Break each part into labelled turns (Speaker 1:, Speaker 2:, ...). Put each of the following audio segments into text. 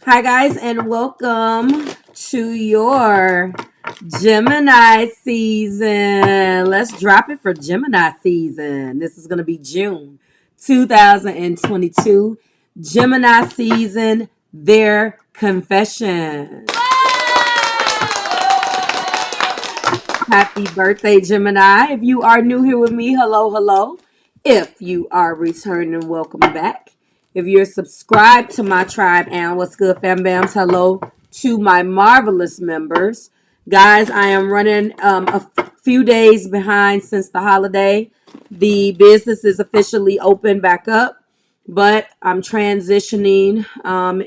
Speaker 1: Hi, guys, and welcome to your Gemini season. Let's drop it for Gemini season. This is going to be June 2022. Gemini season, their confession. Happy birthday, Gemini. If you are new here with me, hello, hello. If you are returning, welcome back. If you're subscribed to my tribe, and what's good, fam bams, hello to my marvelous members. Guys, I am running a few days behind since the holiday. The business is officially open back up, but I'm transitioning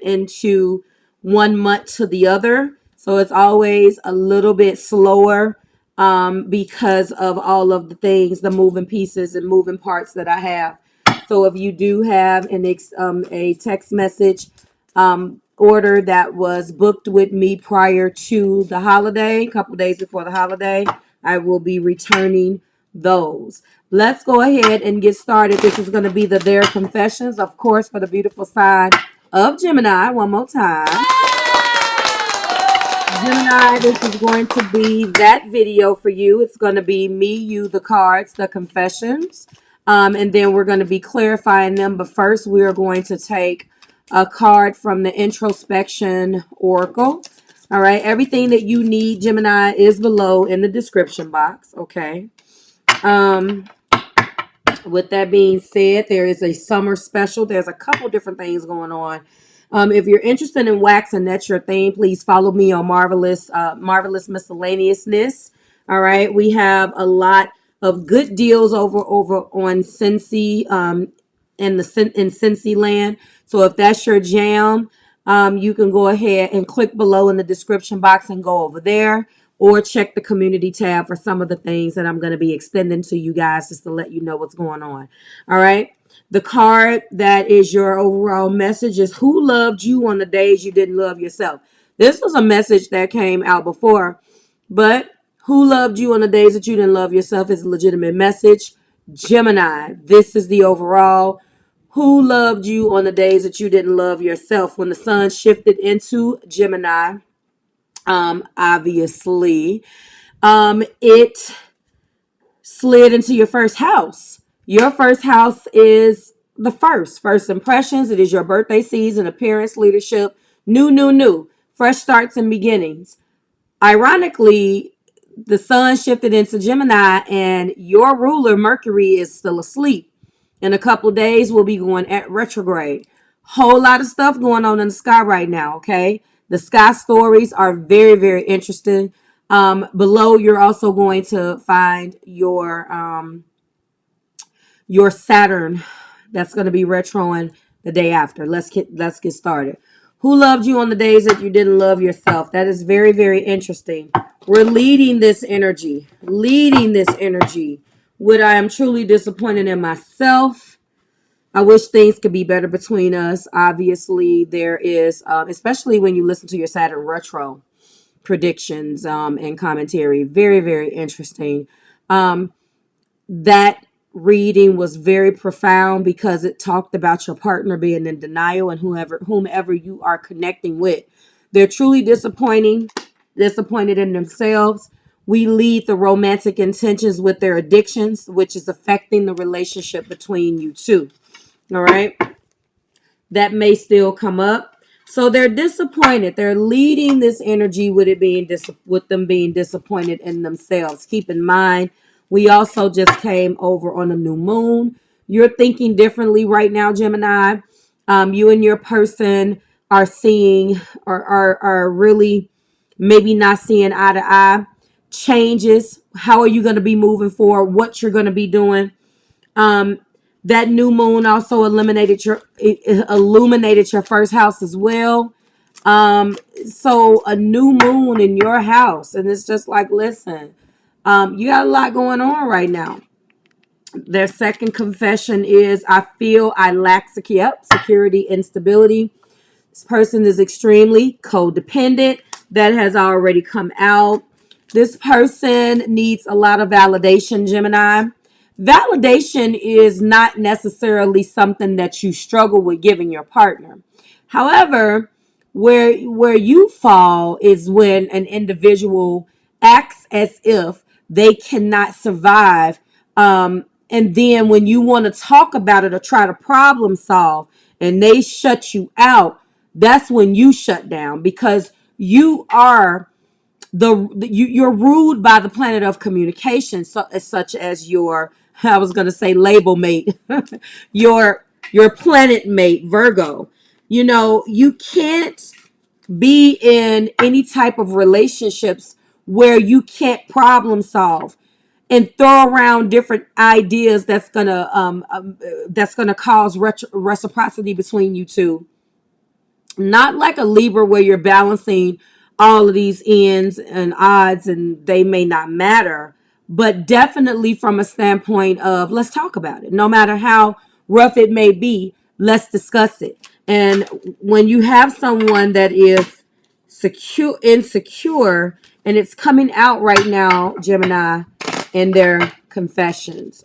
Speaker 1: into 1 month to the other. So it's always a little bit slower because of all of the things, the moving pieces and moving parts that I have. So if you do have a text message order that was booked with me prior to the holiday, a couple days before the holiday, I will be returning those. Let's go ahead and get started. This is going to be the Their Confessions, of course, for the beautiful sign of Gemini. One more time. Gemini, this is going to be that video for you. It's going to be me, you, the cards, the confessions. And then we're going to be clarifying them. But first, we are going to take a card from the introspection oracle. All right. Everything that you need, Gemini, is below in the description box. Okay. With that being said, there is a summer special. There's a couple different things going on. If you're interested in wax and that's your thing, please follow me on Marvelous Miscellaneousness. All right. We have a lot of good deals over on Cincy in Cincy land. So if that's your jam, you can go ahead and click below in the description box and go over there, or check the community tab for some of the things that I'm going to be extending to you guys just to let you know what's going on. All right. The card that is your overall message is who loved you on the days you didn't love yourself. This was a message that came out before, but who loved you on the days that you didn't love yourself is a legitimate message. Gemini, this is the overall. Who loved you on the days that you didn't love yourself? When the sun shifted into Gemini, obviously, it slid into your first house. Your first house is the first impressions. It is your birthday season, appearance, leadership, new, fresh starts and beginnings. Ironically, the sun shifted into Gemini and your ruler, Mercury, is still asleep. In a couple of days, we'll be going at retrograde. Whole lot of stuff going on in the sky right now, okay? The sky stories are very, very interesting. Below, you're also going to find your Saturn that's going to be retroing the day after. Let's get started. Who loved you on the days that you didn't love yourself? That is very, very interesting. We're leading this energy. What I am truly disappointed in myself. I wish things could be better between us. Obviously, there is, especially when you listen to your Saturn retro predictions and commentary. Very, very interesting. That reading was very profound because it talked about your partner being in denial and whomever you are connecting with. They're truly disappointed in themselves. We lead the romantic intentions with their addictions, which is affecting the relationship between you two. All right. That may still come up. So they're disappointed. They're leading this energy with them being disappointed in themselves. Keep in mind, we also just came over on a new moon. You're thinking differently right now, Gemini. You and your person are seeing or are really maybe not seeing eye to eye. Changes. How are you going to be moving forward? What you're going to be doing. That new moon also illuminated your first house as well. So a new moon in your house, and it's just like, listen, you got a lot going on right now. Their second confession is, I feel I lack security and stability. This person is extremely codependent. That has already come out. This person needs a lot of validation, Gemini. Validation is not necessarily something that you struggle with giving your partner. However, Where you fall is when an individual acts as if they cannot survive, and then when you want to talk about it or try to problem solve and they shut you out, that's when you shut down, because you are you're ruled by the planet of communication, so such as your, I was going to say label mate, your planet mate Virgo. You can't be in any type of relationships where you can't problem solve and throw around different ideas that's gonna cause reciprocity between you two. Not like a Libra where you're balancing all of these ends and odds and they may not matter, but definitely from a standpoint of let's talk about it. No matter how rough it may be, let's discuss it. And when you have someone that is insecure, and it's coming out right now, Gemini, in their confessions.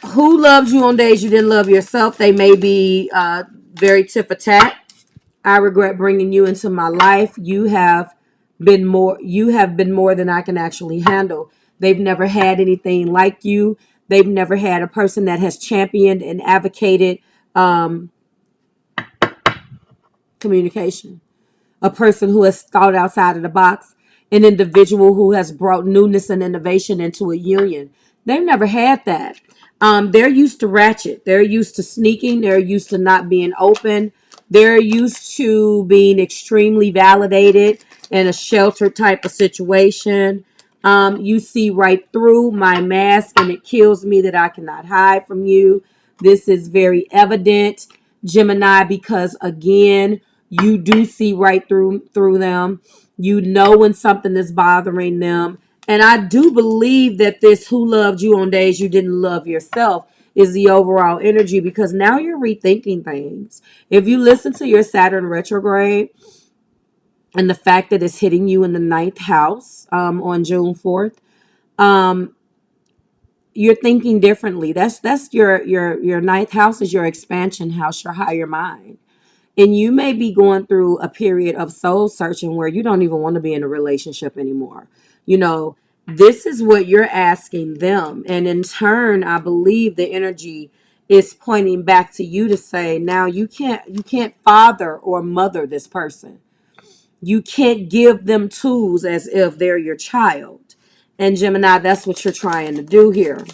Speaker 1: Who loves you on days you didn't love yourself? They may be very tit for tat. I regret bringing you into my life. You have been more than I can actually handle. They've never had anything like you. They've never had a person that has championed and advocated communication. A person who has thought outside of the box, an individual who has brought newness and innovation into a union. They've never had that. They're used to ratchet. They're used to sneaking. They're used to not being open. They're used to being extremely validated in a sheltered type of situation. You see right through my mask, and it kills me that I cannot hide from you. This is very evident, Gemini, because again, you do see right through them. You know when something is bothering them. And I do believe that this who loved you on days you didn't love yourself is the overall energy, because now you're rethinking things. If you listen to your Saturn retrograde and the fact that it's hitting you in the ninth house on June 4th, you're thinking differently. That's your ninth house is your expansion house, your higher mind. And you may be going through a period of soul searching where you don't even want to be in a relationship anymore. This is what you're asking them. And in turn, I believe the energy is pointing back to you to say, now you can't father or mother this person. You can't give them tools as if they're your child. And Gemini, that's what you're trying to do here.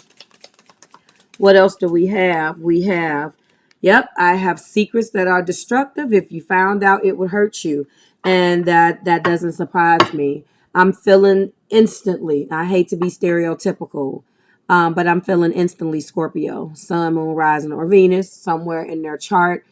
Speaker 1: What else do we have? We have, yep, I have secrets that are destructive. If you found out, it would hurt you. And that doesn't surprise me. I'm feeling instantly, I hate to be stereotypical, but I'm feeling instantly Scorpio, Sun, Moon, Rising, or Venus, somewhere in their chart.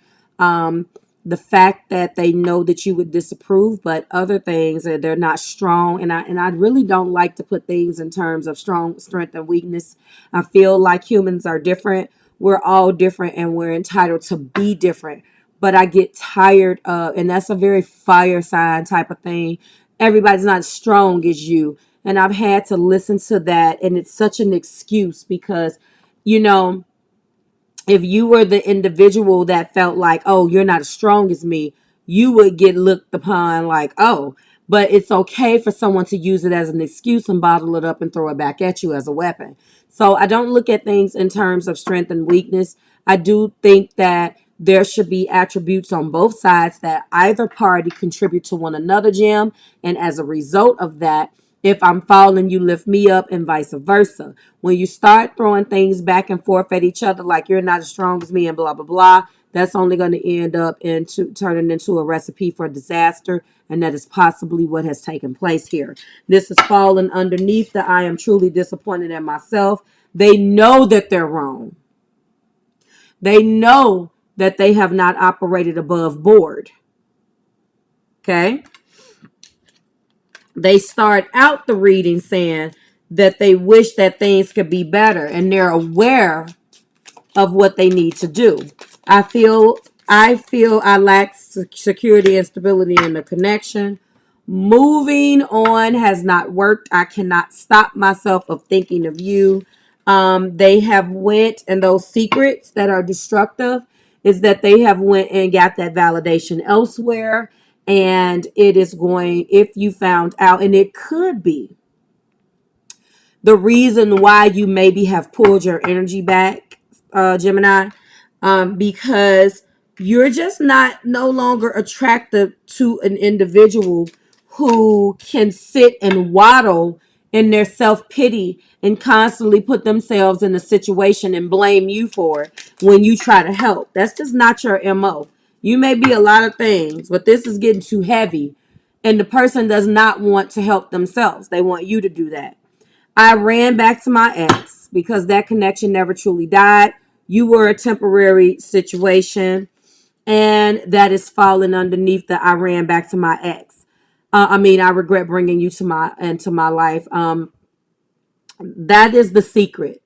Speaker 1: The fact that they know that you would disapprove, but other things that they're not strong. And I really don't like to put things in terms of strength and weakness. I feel like humans are different. We're all different and we're entitled to be different. But I get tired of, and that's a very fire sign type of thing. Everybody's not as strong as you. And I've had to listen to that. And it's such an excuse because, if you were the individual that felt like, oh, you're not as strong as me, you would get looked upon like, oh, but it's okay for someone to use it as an excuse and bottle it up and throw it back at you as a weapon. So I don't look at things in terms of strength and weakness. I do think that there should be attributes on both sides that either party contribute to one another, Jim. And as a result of that, if I'm falling, you lift me up, and vice versa. When you start throwing things back and forth at each other like you're not as strong as me and blah, blah, blah, that's only going to end up turning into a recipe for disaster. And that is possibly what has taken place here. This is falling underneath the I am truly disappointed in myself. They know that they're wrong. They know that they have not operated above board. Okay? They start out the reading saying that they wish that things could be better and they're aware of what they need to do. I feel I lack security and stability in the connection. Moving on has not worked. I cannot stop myself of thinking of you. They have went, and those secrets that are destructive is that they have went and got that validation elsewhere, and it is going, if you found out, and it could be the reason why you maybe have pulled your energy back, Gemini, because you're just not no longer attracted to an individual who can sit and waddle in their self-pity and constantly put themselves in a situation and blame you for it when you try to help. That's just not your MO. You may be a lot of things, but this is getting too heavy, and the person does not want to help themselves. They want you to do that. I ran back to my ex because that connection never truly died. You were a temporary situation, and that is falling underneath the I ran back to my ex. I regret bringing you to my into my life. That is the secret.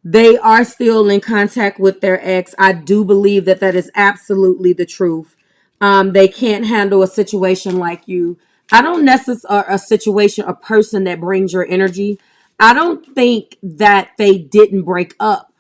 Speaker 1: They are still in contact with their ex. I do believe that that is absolutely the truth. They can't handle a situation like you. I don't necessarily a situation, a person that brings your energy. I don't think that they didn't break up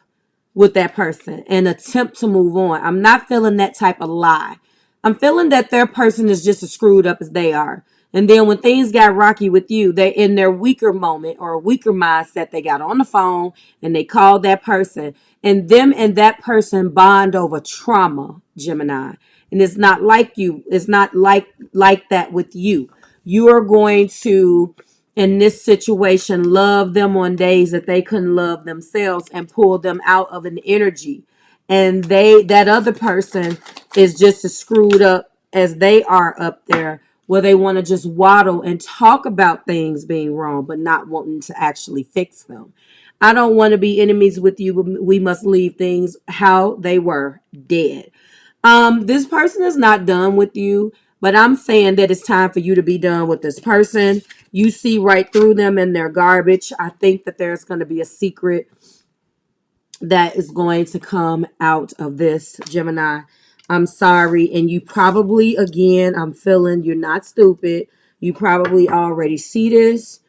Speaker 1: with that person and attempt to move on. I'm not feeling that type of lie. I'm feeling that their person is just as screwed up as they are. And then when things got rocky with you, they in their weaker moment or a weaker mindset, they got on the phone and they called that person. And them and that person bond over trauma, Gemini. And it's not like you. It's not like that with you. You are going to, in this situation, love them on days that they couldn't love themselves and pull them out of an energy. And that other person is just as screwed up as they are up there, where they want to just waddle and talk about things being wrong, but not wanting to actually fix them. I don't want to be enemies with you, but we must leave things how they were, dead. This person is not done with you, but I'm saying that it's time for you to be done with this person. You see right through them and their garbage. I think that there's going to be a secret that is going to come out of this, Gemini. I'm sorry. And you probably, again, I'm feeling you're not stupid. You probably already see this,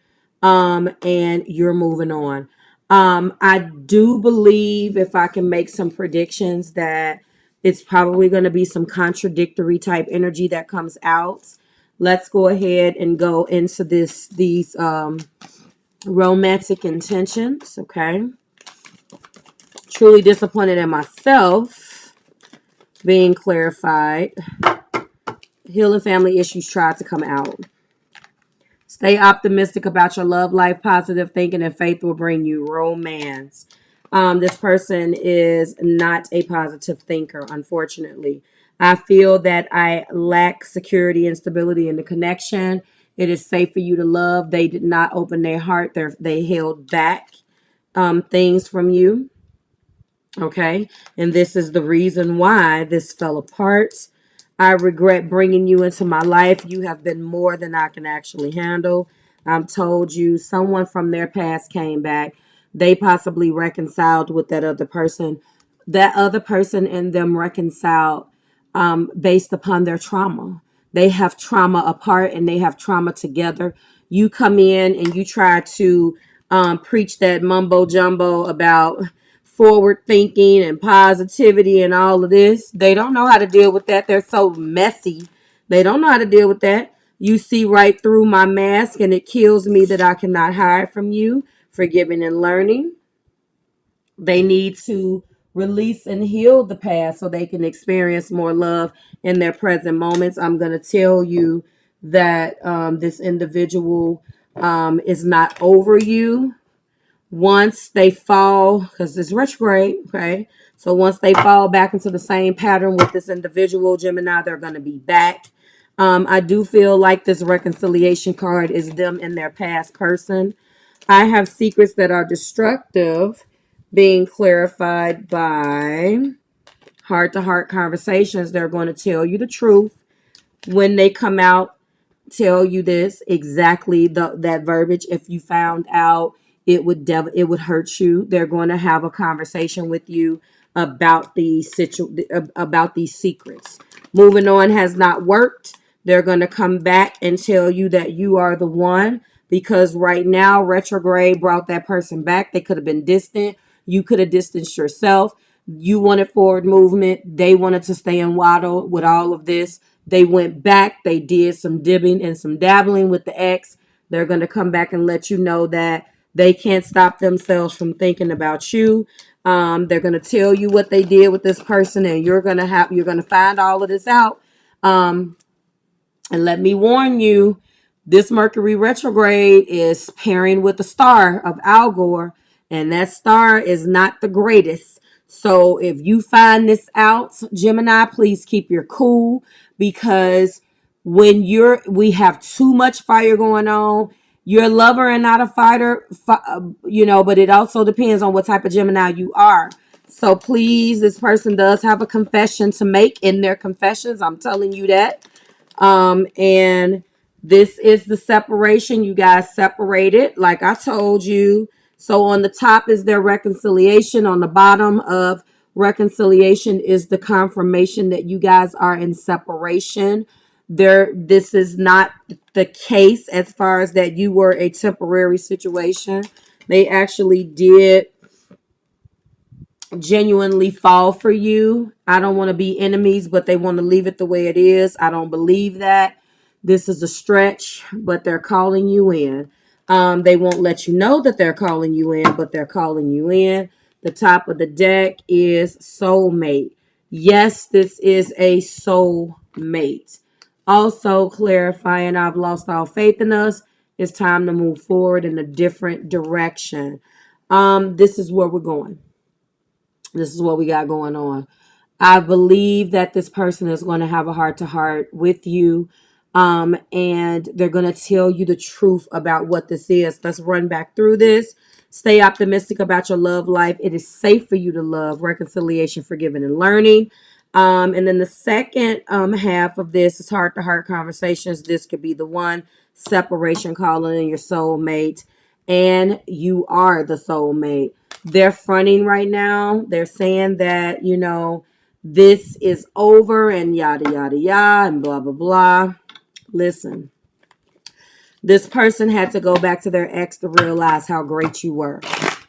Speaker 1: and you're moving on. I do believe, if I can make some predictions, that it's probably going to be some contradictory type energy that comes out. Let's go ahead and go into these romantic intentions, okay? Truly disappointed in myself, being clarified. Healing family issues tried to come out. Stay optimistic about your love life. Positive thinking and faith will bring you romance. This person is not a positive thinker, unfortunately. I feel that I lack security and stability in the connection. It is safe for you to love. They did not open their heart. They held back things from you. Okay. And this is the reason why this fell apart. I regret bringing you into my life. You have been more than I can actually handle. I'm told you someone from their past came back. They possibly reconciled with that other person. That other person and them reconciled based upon their trauma. They have trauma apart and they have trauma together. You come in and you try to preach that mumbo jumbo about forward thinking and positivity and all of this. They don't know how to deal with that. They're so messy. They don't know how to deal with that. You see right through my mask, and it kills me that I cannot hide from you. Forgiving and learning. They need to release and heal the past so they can experience more love in their present moments. I'm going to tell you that this individual is not over you. Once they fall, because it's retrograde, okay? So once they fall back into the same pattern with this individual, Gemini, they're going to be back. I do feel like this reconciliation card is them and their past person. I have secrets that are destructive being clarified by heart-to-heart conversations. They're going to tell you the truth. When they come out, tell you this exactly, that verbiage. If you found out, it would hurt you. They're going to have a conversation with you about these secrets. Moving on has not worked. They're going to come back and tell you that you are the one, because right now retrograde brought that person back. They could have been distant. You could have distanced yourself. You wanted forward movement. They wanted to stay in waddle with all of this. They went back. They did some dibbing and some dabbling with the ex. They're going to come back and let you know that they can't stop themselves from thinking about you. They're going to tell you what they did with this person, and you're going to find all of this out. And let me warn you, this Mercury retrograde is pairing with the star of Algor, and that star is not the greatest. So if you find this out, Gemini, please keep your cool, because when we have too much fire going on. You're a lover and not a fighter, but it also depends on what type of Gemini you are. So please, this person does have a confession to make in their confessions. I'm telling you that. And this is the separation. You guys separated, like I told you. So on the top is their reconciliation. On the bottom of reconciliation is the confirmation that you guys are in separation. This is not the case as far as that you were a temporary situation. They actually did genuinely fall for you. I don't want to be enemies, but they want to leave it the way it is. I don't believe that. This is a stretch, but they're calling you in. They won't let you know that they're calling you in, but they're calling you in. The top of the deck is soulmate. Yes, this is a soulmate. Also clarifying, I've lost all faith in us. It's time to move forward in a different direction. This is where we're going. This is what we got going on. I believe that this person is going to have a heart-to-heart with you. And they're going to tell you the truth about what this is. Let's run back through this. Stay optimistic about your love life. It is safe for you to love. Reconciliation, forgiving, and learning. And then the second half of this is heart-to-heart conversations. This could be the one. Separation, calling in your soulmate. And you are the soulmate. They're fronting right now. They're saying that, this is over and yada, yada, yada, and blah, blah, blah. Listen, this person had to go back to their ex to realize how great you were.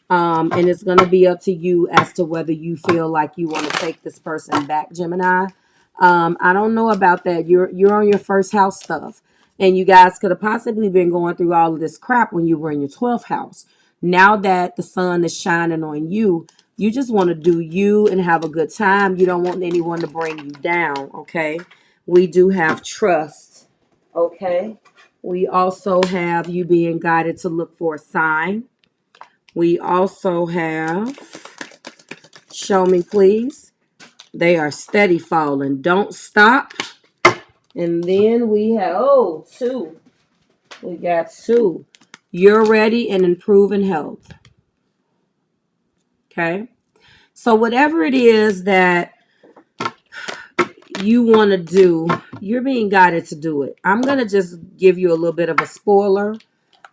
Speaker 1: And it's going to be up to you as to whether you feel like you want to take this person back, Gemini. I don't know about that. You're on your first house stuff. And you guys could have possibly been going through all of this crap when you were in your 12th house. Now that the sun is shining on you, you just want to do you and have a good time. You don't want anyone to bring you down, okay? We do have trust, okay? We also have you being guided to look for a sign. We also have, show me please, they are steady falling. Don't stop. And then we have, two. We got two. You're ready and improving health. Okay. So whatever it is that you want to do, you're being guided to do it. I'm going to just give you a little bit of a spoiler.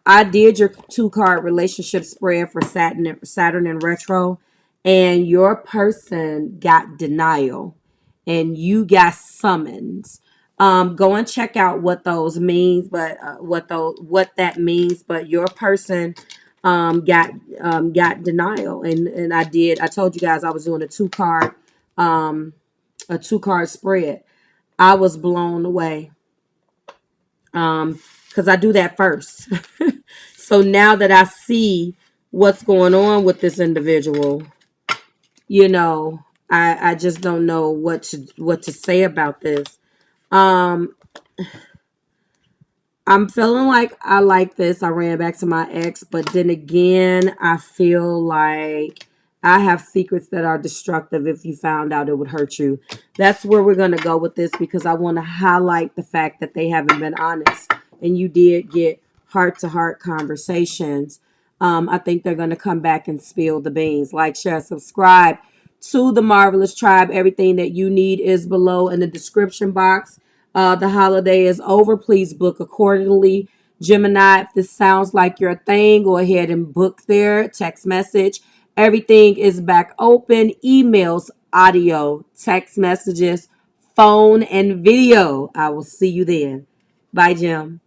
Speaker 1: I did your 2-card relationship spread for Saturn and retro, and your person got denial and you got summons. Go and check out what those means, but what that means. But your person got denial, and I told you guys I was doing a 2-card spread. I was blown away because I do that first. So now that I see what's going on with this individual, I just don't know what to say about this. I'm feeling like I like this. I ran back to my ex, but then again, I feel like I have secrets that are destructive. If you found out, it would hurt you. That's where we're going to go with this, because I want to highlight the fact that they haven't been honest. And you did get heart-to-heart conversations. I think they're going to come back and spill the beans. Like, share, subscribe to the Marvelous Tribe. Everything that you need is below in the description box. The holiday is over. Please book accordingly. Gemini, if this sounds like your thing, go ahead and book there. Text message. Everything is back open. Emails, audio, text messages, phone, and video. I will see you then. Bye, Gem.